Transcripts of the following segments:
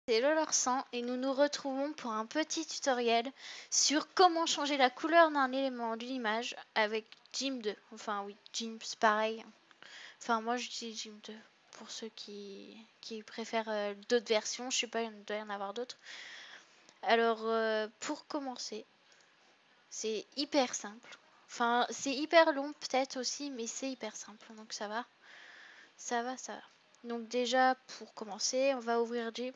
C'est Lolorsan et nous nous retrouvons pour un petit tutoriel sur comment changer la couleur d'un élément d'une image avec GIMP 2. Enfin oui, GIMP c'est pareil. Enfin moi j'utilise GIMP 2 pour ceux qui préfèrent d'autres versions. Je sais pas, il doit y en avoir d'autres. Alors pour commencer, c'est hyper simple. Enfin c'est hyper long peut-être aussi, mais c'est hyper simple. Donc ça va. Ça va. Donc déjà pour commencer, on va ouvrir GIMP.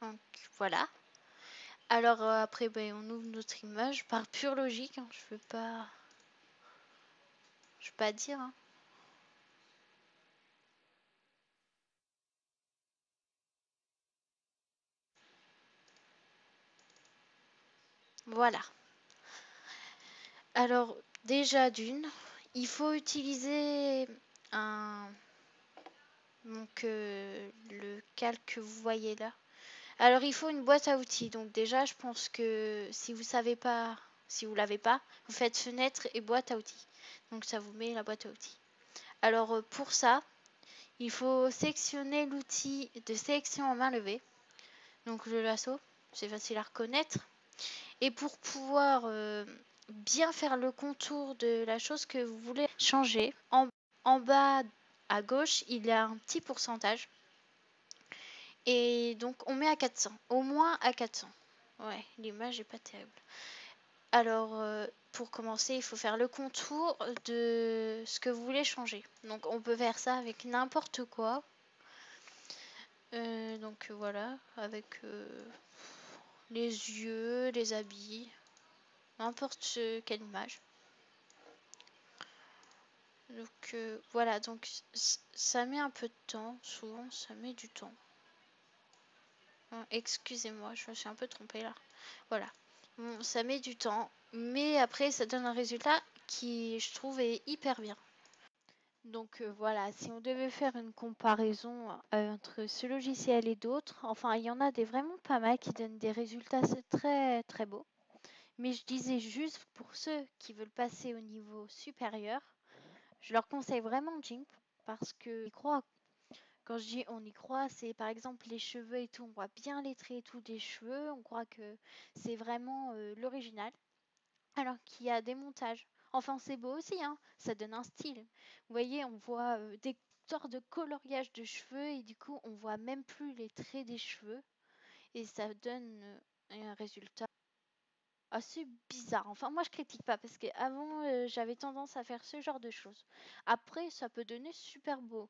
Donc voilà. Alors après on ouvre notre image par pure logique, hein, je veux pas dire, hein. Voilà. Alors déjà d'une, il faut utiliser un le calque que vous voyez là. Alors il faut une boîte à outils. Donc déjà je pense que si vous savez pas, si vous l'avez pas, vous faites fenêtre et boîte à outils. Donc ça vous met la boîte à outils. Alors pour ça, il faut sélectionner l'outil de sélection en main levée. Donc le lasso, c'est facile à reconnaître. Et pour pouvoir bien faire le contour de la chose que vous voulez changer, en bas à gauche, il y a un petit pourcentage. Et donc on met à 400, au moins à 400. Ouais, l'image est pas terrible. Alors pour commencer, il faut faire le contour de ce que vous voulez changer. Donc on peut faire ça avec n'importe quoi. Donc voilà, avec les yeux, les habits, n'importe quelle image. Donc voilà, donc ça met un peu de temps, souvent ça met du temps. Excusez-moi, je me suis un peu trompée là. Voilà, bon, ça met du temps, mais après ça donne un résultat qui je trouve est hyper bien. Donc voilà, si on devait faire une comparaison entre ce logiciel et d'autres, enfin il y en a des vraiment pas mal qui donnent des résultats très très beaux. Mais je disais juste pour ceux qui veulent passer au niveau supérieur, je leur conseille vraiment GIMP parce que y croient. Quand je dis on y croit, c'est par exemple les cheveux et tout, on voit bien les traits et tout des cheveux, on croit que c'est vraiment l'original, alors qu'il y a des montages. Enfin, c'est beau aussi, hein, ça donne un style. Vous voyez, on voit des sortes de coloriage de cheveux et du coup, on voit même plus les traits des cheveux et ça donne un résultat assez bizarre. Enfin, moi, je critique pas parce qu'avant, j'avais tendance à faire ce genre de choses. Après, ça peut donner super beau.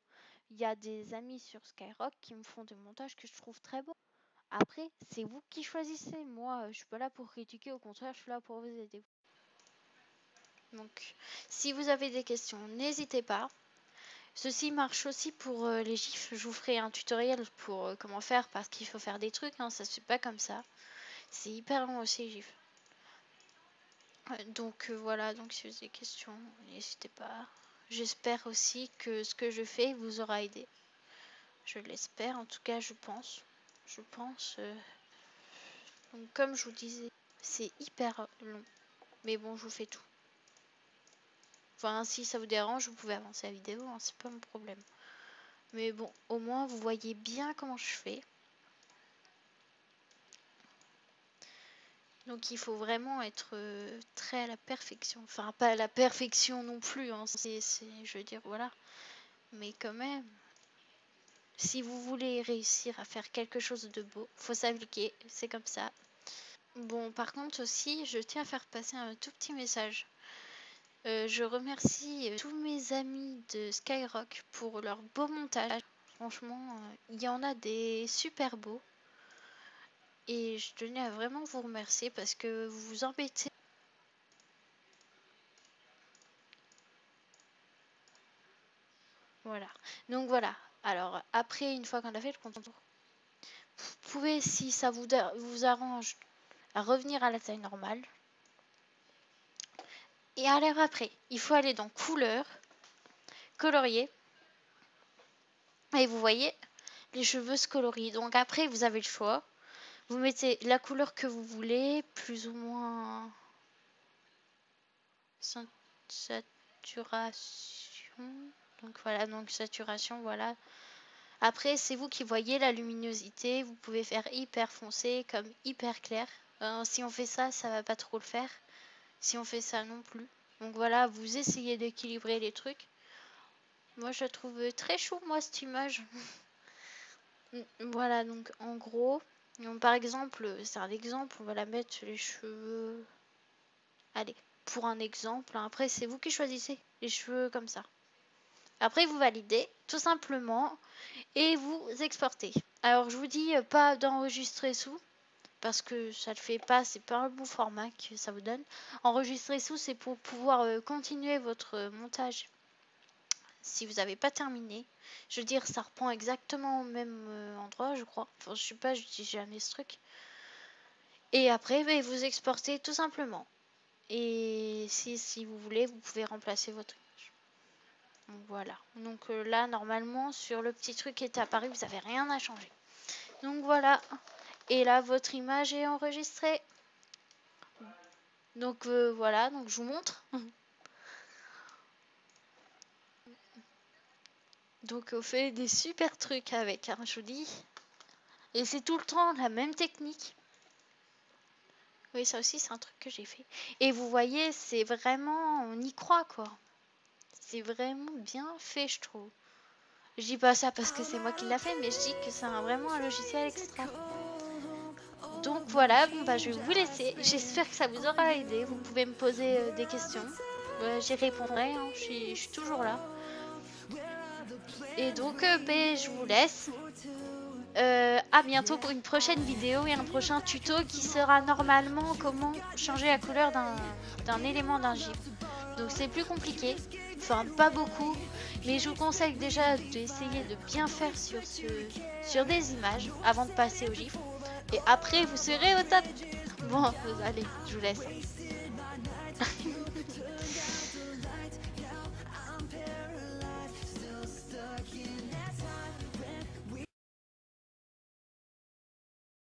Il y a des amis sur Skyrock qui me font des montages que je trouve très beaux. Après, c'est vous qui choisissez. Moi, je suis pas là pour critiquer, au contraire, je suis là pour vous aider. Donc, si vous avez des questions, n'hésitez pas. Ceci marche aussi pour les gifs. Je vous ferai un tutoriel pour comment faire parce qu'il faut faire des trucs, hein, ça se fait pas comme ça. C'est hyper long aussi, les gifs. Donc voilà, donc si vous avez des questions, n'hésitez pas. J'espère aussi que ce que je fais vous aura aidé. Je l'espère, en tout cas je pense. Je pense. Donc comme je vous disais, c'est hyper long. Mais bon, je vous fais tout. Enfin, si ça vous dérange, vous pouvez avancer la vidéo, hein, c'est pas mon problème. Mais bon, au moins vous voyez bien comment je fais. Donc il faut vraiment être très à la perfection. Enfin, pas à la perfection non plus, hein. Je veux dire, voilà. Mais quand même, si vous voulez réussir à faire quelque chose de beau, faut s'appliquer, c'est comme ça. Bon, par contre aussi, je tiens à faire passer un tout petit message. Je remercie tous mes amis de Skyrock pour leur beau montage. Franchement, il y en a des super beaux. Et je tenais à vraiment vous remercier parce que vous vous embêtez. Voilà. Donc voilà. Alors après, une fois qu'on a fait le contour, vous pouvez, si ça vous arrange, à revenir à la taille normale. Et alors après, il faut aller dans couleur, colorier. Et vous voyez, les cheveux se colorient. Donc après, vous avez le choix. Vous mettez la couleur que vous voulez, plus ou moins saturation. Donc voilà, donc saturation, voilà. Après, c'est vous qui voyez la luminosité. Vous pouvez faire hyper foncé comme hyper clair. Si on fait ça, ça va pas trop le faire. Si on fait ça non plus. Donc voilà, vous essayez d'équilibrer les trucs. Moi, je trouve très chou, moi, cette image. Voilà, donc en gros, donc, par exemple, c'est un exemple, on va la mettre les cheveux. Allez, pour un exemple, hein. Après, c'est vous qui choisissez les cheveux comme ça. Après, vous validez, tout simplement, et vous exportez. Alors, je vous dis pas d'enregistrer sous, parce que ça le fait pas, c'est pas un bon format que ça vous donne. Enregistrer sous, c'est pour pouvoir continuer votre montage si vous n'avez pas terminé. Je veux dire, ça reprend exactement au même endroit, je crois. Enfin, je sais pas, je dis jamais ce truc. Et après, vous exportez tout simplement. Et si vous voulez, vous pouvez remplacer votre image. Donc voilà. Donc là, normalement, sur le petit truc qui est apparu, vous n'avez rien à changer. Donc voilà. Et là, votre image est enregistrée. Donc voilà, donc je vous montre. Donc on fait des super trucs avec, hein, je vous dis. Et c'est tout le temps la même technique. Oui, ça aussi, c'est un truc que j'ai fait. Et vous voyez, c'est vraiment... On y croit, quoi. C'est vraiment bien fait, je trouve. Je dis pas ça parce que c'est moi qui l'a fait, mais je dis que c'est vraiment un logiciel extra. Donc voilà, bon bah je vais vous laisser. J'espère que ça vous aura aidé. Vous pouvez me poser des questions. J'y répondrai, hein. Je suis toujours là. Et donc, je vous laisse. À bientôt pour une prochaine vidéo et un prochain tuto qui sera normalement comment changer la couleur d'un élément d'un GIF. Donc c'est plus compliqué, enfin pas beaucoup, mais je vous conseille déjà d'essayer de bien faire sur des images avant de passer au GIF. Et après vous serez au top. Bon, allez, je vous laisse.